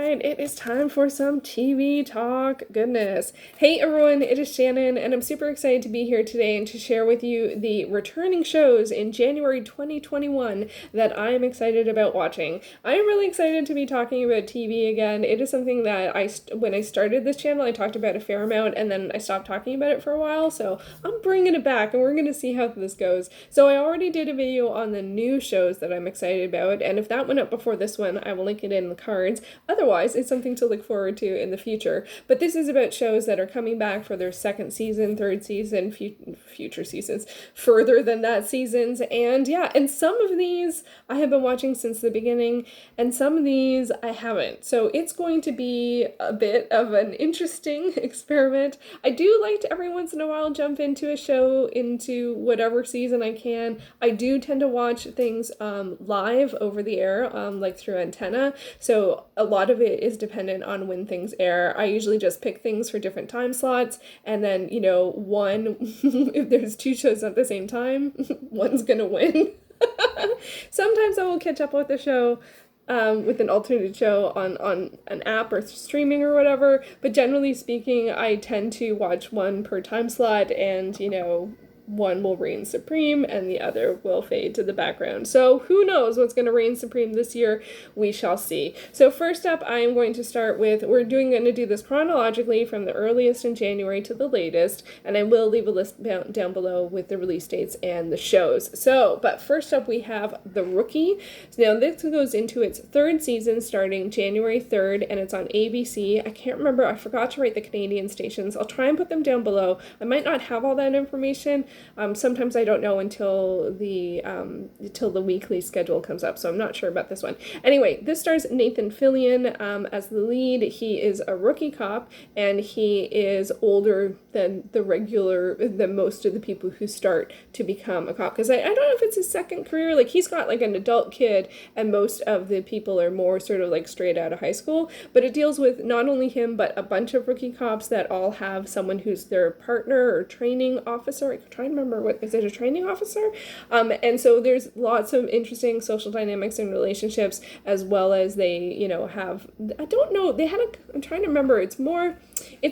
right, it is time for some TV talk. Goodness. Hey everyone, it is Shannon, and I'm super excited to be here today and to share with you the returning shows in January 2021 that I am excited about watching. I am really excited to be talking about TV again. It is something that when I started this channel, I talked about a fair amount, and then I stopped talking about it for a while, so I'm bringing it back, and we're going to see how this goes. So I already did a video on the new shows that I'm excited about, and if that went up before this one, I will link it in the cards. Otherwise, it's something to look forward to in the future. But this is about shows that are coming back for their second season, third season, future seasons, further than that seasons. And yeah, and some of these I have been watching since the beginning, and some of these I haven't. So it's going to be a bit of an interesting experiment. I do like to every once in a while jump into a show, into whatever season I can. I do tend to watch things live over the air, like through antenna. So a lot of it is dependent on when things air. I usually just pick things for different time slots, and then, one, if there's two shows at the same time, one's gonna win. Sometimes I will catch up with the show, with an alternate show on an app or streaming or whatever, but generally speaking, I tend to watch one per time slot, and, one will reign supreme and the other will fade to the background. So who knows what's going to reign supreme this year? We shall see. So first up, I am going to start with, going to do this chronologically from the earliest in January to the latest, and I will leave a list down below with the release dates and the shows. So, but first up we have The Rookie. So now this goes into its third season starting January 3rd, and it's on ABC. I can't remember, I forgot to write the Canadian stations. I'll try and put them down below. I might not have all that information. Sometimes I don't know until the weekly schedule comes up, so I'm not sure about this one. Anyway, this stars Nathan Fillion as the lead. He is a rookie cop, and he is older than most of the people who start to become a cop. Because I don't know if it's his second career. Like, he's got like an adult kid, and most of the people are more sort of like straight out of high school. But it deals with not only him, but a bunch of rookie cops that all have someone who's their partner or training officer. I'm trying to remember, what is it, a training officer? And so there's lots of interesting social dynamics and relationships, as well as they, have, I don't know, I'm trying to remember, it's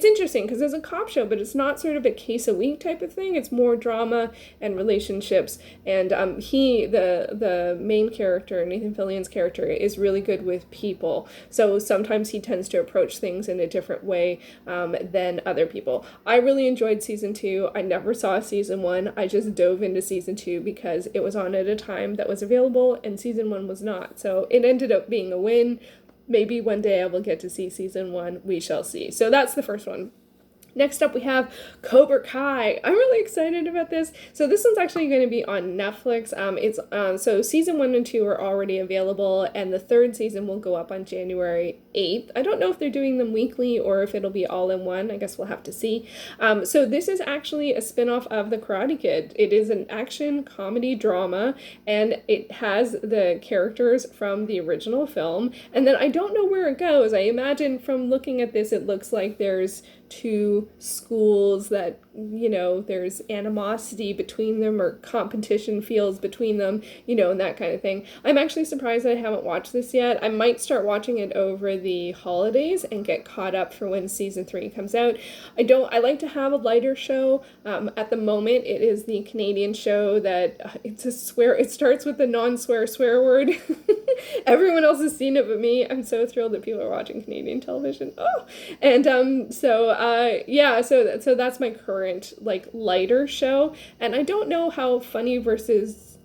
interesting because it's a cop show, but it's not sort of a case a week type of thing. It's more drama and relationships. And the main character, Nathan Fillion's character, is really good with people. So sometimes he tends to approach things in a different way than other people. I really enjoyed season 2. I never saw season 1. I just dove into season 2 because it was on at a time that was available, and season 1 was not. So it ended up being a win. Maybe one day I will get to see season 1. We shall see. So that's the first one. Next up, we have Cobra Kai. I'm really excited about this. So this one's actually going to be on Netflix. So season 1 and 2 are already available, and the third season will go up on January 8th. I don't know if they're doing them weekly or if it'll be all in one. I guess we'll have to see. So this is actually a spinoff of The Karate Kid. It is an action comedy drama, and it has the characters from the original film. And then I don't know where it goes. I imagine from looking at this, it looks like there's two schools that, there's animosity between them, or competition feels between them, and that kind of thing. I'm actually surprised I haven't watched this yet. I might start watching it over the holidays and get caught up for when season 3 comes out. I like to have a lighter show. At the moment, it is the Canadian show that it starts with the non-swear word. Everyone else has seen it but me. I'm so thrilled that people are watching Canadian television. Oh, and so that's my current lighter show, and I don't know how funny versus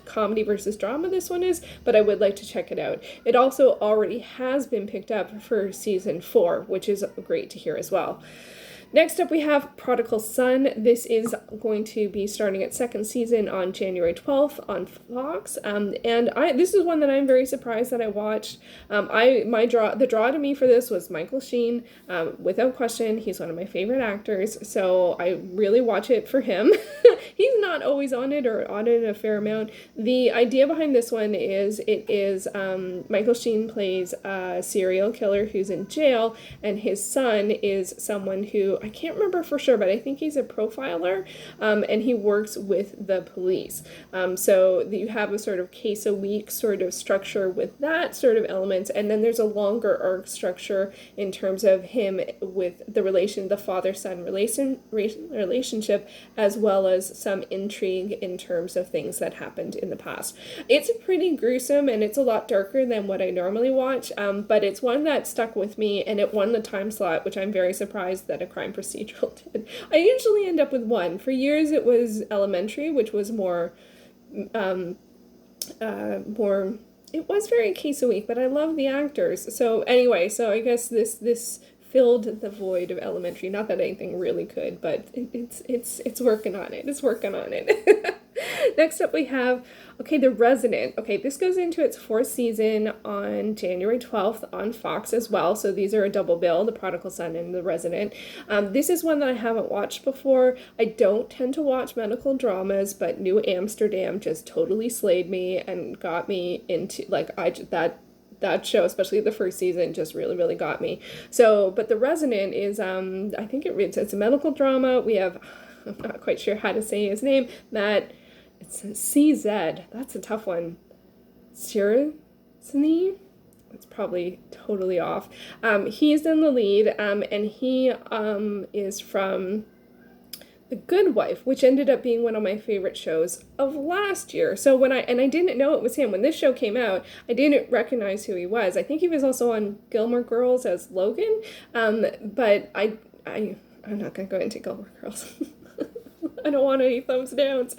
comedy versus drama this one is, but I would like to check it out. It also already has been picked up for season 4, which is great to hear as well. Next up, we have Prodigal Son. This is going to be starting its second season on January 12th on Fox. This is one that I'm very surprised that I watched. The draw to me for this was Michael Sheen. Without question, he's one of my favorite actors, so I really watch it for him. He's not always on it, or on it a fair amount. The idea behind this one is Michael Sheen plays a serial killer who's in jail, and his son is someone who I can't remember for sure, but I think he's a profiler, and he works with the police. So you have a sort of case a week sort of structure with that sort of elements, and then there's a longer arc structure in terms of him with the father-son relationship, as well as some intrigue in terms of things that happened in the past. It's pretty gruesome, and it's a lot darker than what I normally watch, but it's one that stuck with me, and it won the time slot, which I'm very surprised that a crime procedural did. I usually end up with one. For years it was Elementary, which was more it was very case a week, but I love the actors. So anyway, so I guess this filled the void of Elementary. Not that anything really could, but it's working on it. It's working on it. Next up we have, The Resident. Okay, this goes into its 4th season on January 12th on Fox as well. So these are a double bill, The Prodigal Son and The Resident. This is one that I haven't watched before. I don't tend to watch medical dramas, but New Amsterdam just totally slayed me and got me into, that show, especially the first season, just really, really got me. So, but The Resident is, I think it's a medical drama. We have, I'm not quite sure how to say his name, Matt, it's CZ, that's a tough one. Sirasny? It's probably totally off. He's in the lead, and he is from The Good Wife, which ended up being one of my favorite shows of last year. So I didn't know it was him. When this show came out, I didn't recognize who he was. I think he was also on Gilmore Girls as Logan, but I'm not going to go into Gilmore Girls. I don't want any thumbs downs.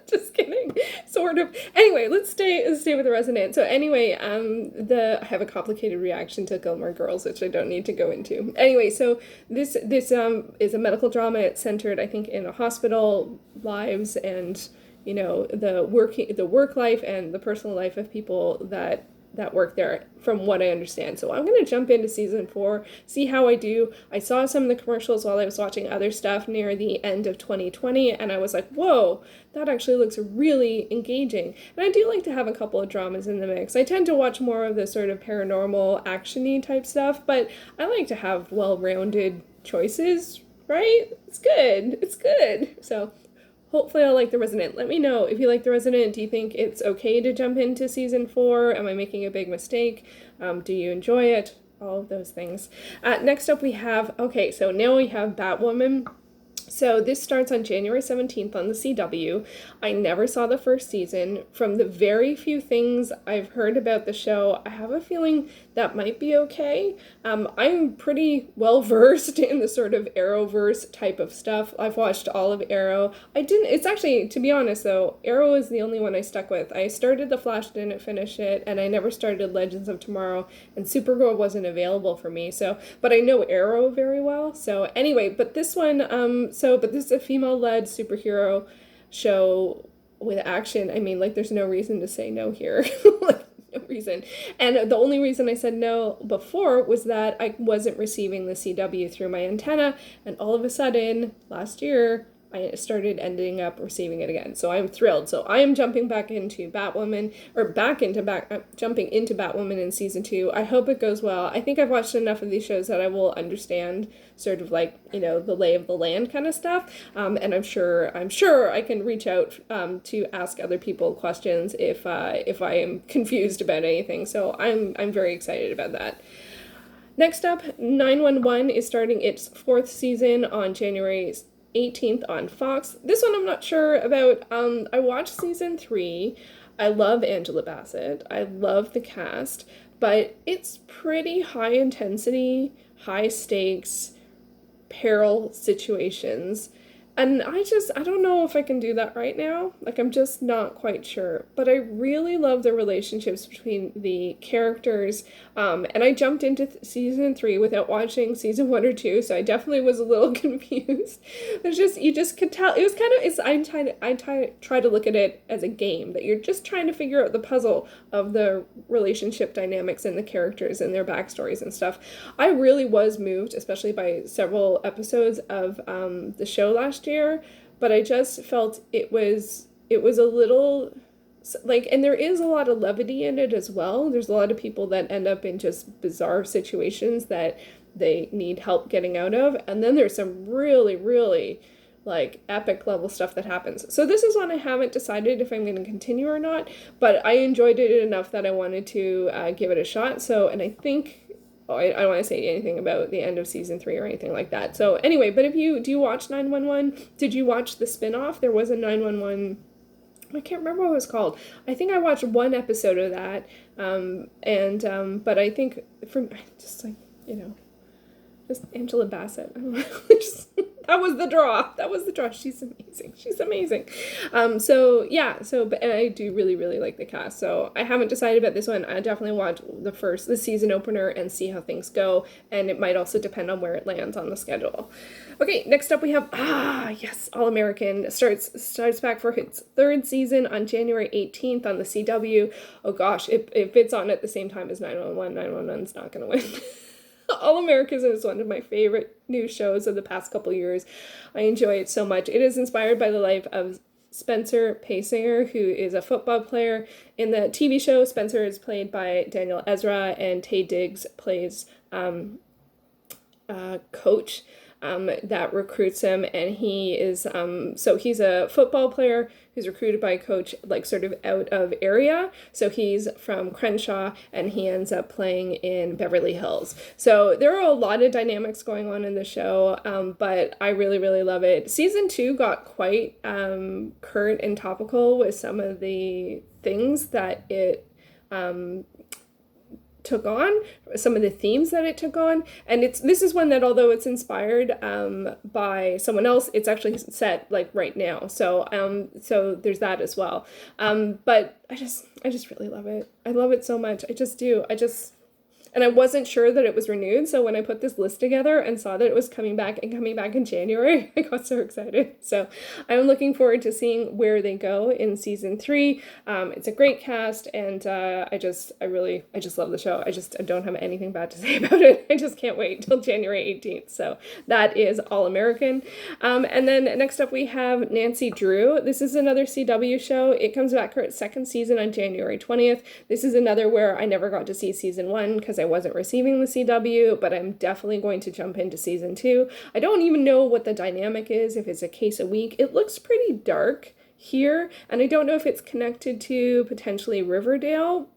Just kidding. Sort of. Anyway, let's stay with The Resident. So anyway, I have a complicated reaction to Gilmore Girls, which I don't need to go into. Anyway, so this is a medical drama. It's centered, I think, in a hospital lives and, the work life and the personal life of people that work there, from what I understand. So I'm going to jump into season 4, see how I do. I saw some of the commercials while I was watching other stuff near the end of 2020, and I was like, whoa, that actually looks really engaging. And I do like to have a couple of dramas in the mix. I tend to watch more of the sort of paranormal, action-y type stuff, but I like to have well-rounded choices, right? It's good. It's good. So hopefully I'll like The Resident. Let me know if you like The Resident. Do you think it's okay to jump into season 4? Am I making a big mistake? Do you enjoy it? All of those things. Next up we have, so now we have Batwoman. So this starts on January 17th on the CW. I never saw the first season. From the very few things I've heard about the show, I have a feeling that might be okay. I'm pretty well versed in the sort of Arrowverse type of stuff. I've watched all of Arrow. It's actually, to be honest though, Arrow is the only one I stuck with. I started The Flash, didn't finish it, and I never started Legends of Tomorrow, and Supergirl wasn't available for me, but I know Arrow very well. So anyway, but this one, but this is a female-led superhero show with action. I mean, there's no reason to say no here. No reason. And the only reason I said no before was that I wasn't receiving the CW through my antenna, and all of a sudden, last year, I started ending up receiving it again. So I'm thrilled. So I am jumping back into Batwoman, jumping into Batwoman in season 2. I hope it goes well. I think I've watched enough of these shows that I will understand sort of the lay of the land kind of stuff. And I'm sure I can reach out to ask other people questions if I am confused about anything. So I'm very excited about that. Next up, 911 is starting its 4th season on January 18th on Fox. This one I'm not sure about. I watched season 3. I love Angela Bassett. I love the cast, but it's pretty high intensity, high stakes, peril situations. And I don't know if I can do that right now. I'm just not quite sure. But I really love the relationships between the characters. And I jumped into season 3 without watching season 1 or 2, so I definitely was a little confused. You just could tell. It was kind of, I try to look at it as a game, that you're just trying to figure out the puzzle of the relationship dynamics and the characters and their backstories and stuff. I really was moved, especially by several episodes of the show last year, but I just felt it was a little and there is a lot of levity in it as well. There's a lot of people that end up in just bizarre situations that they need help getting out of. And then there's some really, really like epic level stuff that happens. So this is one I haven't decided if I'm going to continue or not, but I enjoyed it enough that I wanted to give it a shot. So, and I think, I don't want to say anything about the end of season 3 or anything like that. So anyway, but do you watch 911? Did you watch the spinoff? There was a 911, I can't remember what it was called. I think I watched one episode of that. But I think from just like, just Angela Bassett. I don't know. That was the draw. She's amazing. But I do really, really like the cast. So I haven't decided about this one. I definitely watch the season opener and see how things go. And it might also depend on where it lands on the schedule. Okay, next up we have, All American starts back for its 3rd season on January 18th on the CW. Oh gosh, if it's on at the same time as 911, 911's not going to win. All American is one of my favorite new shows of the past couple years. I enjoy it so much. It is inspired by the life of Spencer Paysinger, who is a football player. In the TV show, Spencer is played by Daniel Ezra, and Taye Diggs plays coach that recruits him, and he is he's a football player who's recruited by a coach like sort of out of area. So he's from Crenshaw, and he ends up playing in Beverly Hills. So there are a lot of dynamics going on in the show, but I really, really love it. Season 2 got quite current and topical with some of the things that it took on, some of the themes that it took on, and this is one that, although it's inspired by someone else, it's actually set like right now. So there's that as well. But I just really love it. I love it so much. I just do. And I wasn't sure that it was renewed, so when I put this list together and saw that it was coming back in January, I got so excited. So I'm looking forward to seeing where they go in season 3. It's a great cast, and I just love the show. I don't have anything bad to say about it. I just can't wait till January 18th. So that is All American. And then next up we have Nancy Drew. This is another CW show. It comes back for its 2nd season on January 20th. This is another where I never got to see season 1 because I wasn't receiving the CW, but I'm definitely going to jump into season 2. I don't even know what the dynamic is, if it's a case a week. It looks pretty dark here, and I don't know if it's connected to potentially Riverdale,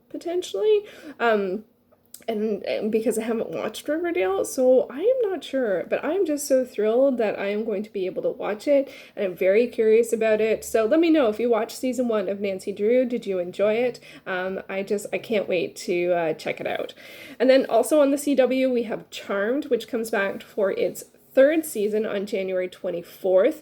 and because I haven't watched Riverdale, so I am not sure, but I'm just so thrilled that I am going to be able to watch it, and I'm very curious about it. So let me know if you watched season 1 of Nancy Drew. Did you enjoy it? I can't wait to check it out. And then also on the CW, we have Charmed, which comes back for its 3rd season on January 24th.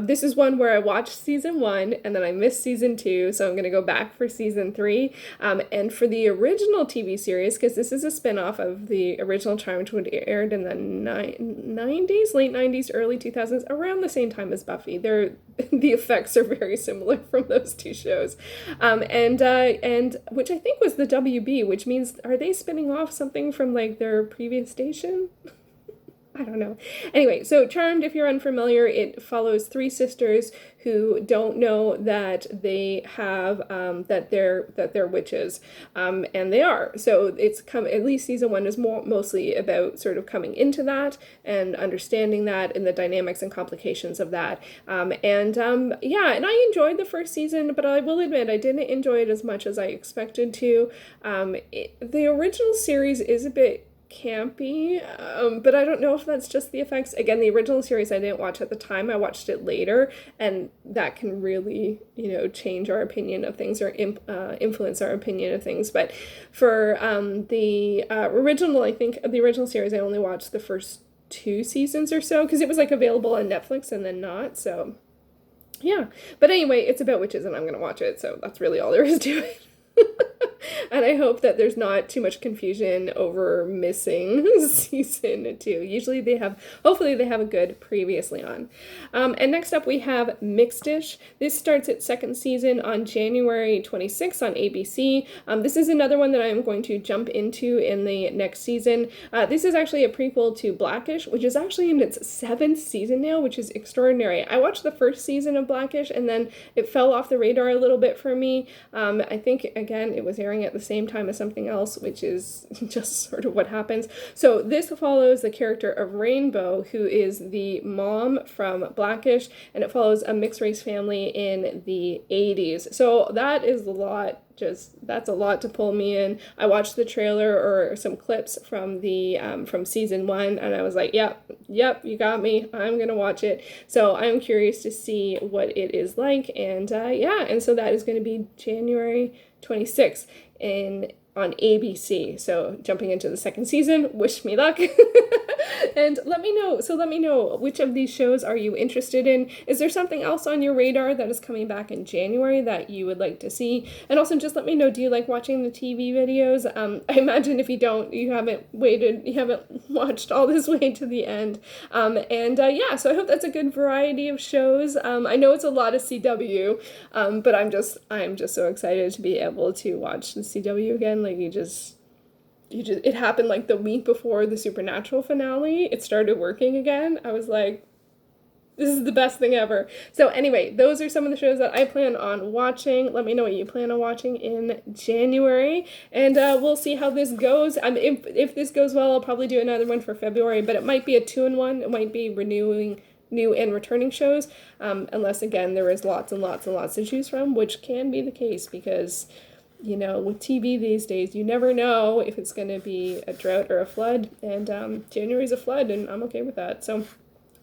This is one where I watched season 1 and then I missed season 2, so I'm going to go back for season 3. And for the original TV series, because this is a spinoff of the original Charmed, which aired in the 90s, late 90s, early 2000s, around the same time as Buffy. The effects are very similar from those two shows. And which I think was the WB, which means, are they spinning off something from like their previous station? I don't know. Anyway, so Charmed, if you're unfamiliar, it follows 3 sisters who don't know that they have that they're witches, and they are. So it's at least season 1 is mostly about sort of coming into that and understanding that and the dynamics and complications of that. And I enjoyed the first season, but I will admit I didn't enjoy it as much as I expected to. The original series is a bit campy, but I don't know if that's just the effects. Again, the original series I didn't watch at the time. I watched it later, and that can really, change our opinion of things or influence our opinion of things. But for the original, I think the original series, I only watched the first 2 seasons or so because it was like available on Netflix and then not. So yeah, but anyway, it's about witches and I'm gonna watch it. So that's really all there is to it. And I hope that there's not too much confusion over missing season 2. Hopefully they have a good previously on. And next up we have Mixed-ish. This starts its 2nd season on January 26th on ABC. This is another one that I'm going to jump into in the next season. This is actually a prequel to Blackish, which is actually in its 7th season now, which is extraordinary. I watched the first season of Blackish and then it fell off the radar a little bit for me. I think, again, it was airing airing at the same time as something else, which is just sort of what happens. So this follows the character of Rainbow, who is the mom from Blackish, and it follows a mixed race family in the 80s. So that is a lot. That's a lot to pull me in. I watched the trailer or some clips from the from season 1, and I was like, yep, you got me. I'm gonna watch it. So I'm curious to see what it is like, and and so that is going to be January 26th on ABC. So jumping into the second season, wish me luck. And let me know which of these shows are you interested in? Is there something else on your radar that is coming back in January that you would like to see? And also just let me know, do you like watching the TV videos? I imagine if you don't, you haven't watched all this way to the end. So I hope that's a good variety of shows. I know it's a lot of CW, but I'm just so excited to be able to watch the CW again. Like it happened like the week before the Supernatural finale. It started working again. I was like, this is the best thing ever. So anyway, those are some of the shows that I plan on watching. Let me know what you plan on watching in January, and we'll see how this goes. If this goes well, I'll probably do another one for February, but it might be a 2-in-1. It might be renewing new and returning shows, unless again there is lots and lots and lots to choose from, which can be the case because, you know, with TV these days, you never know if it's going to be a drought or a flood, and January's a flood, and I'm okay with that. So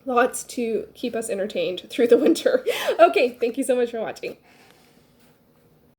lots to keep us entertained through the winter. Okay, thank you so much for watching.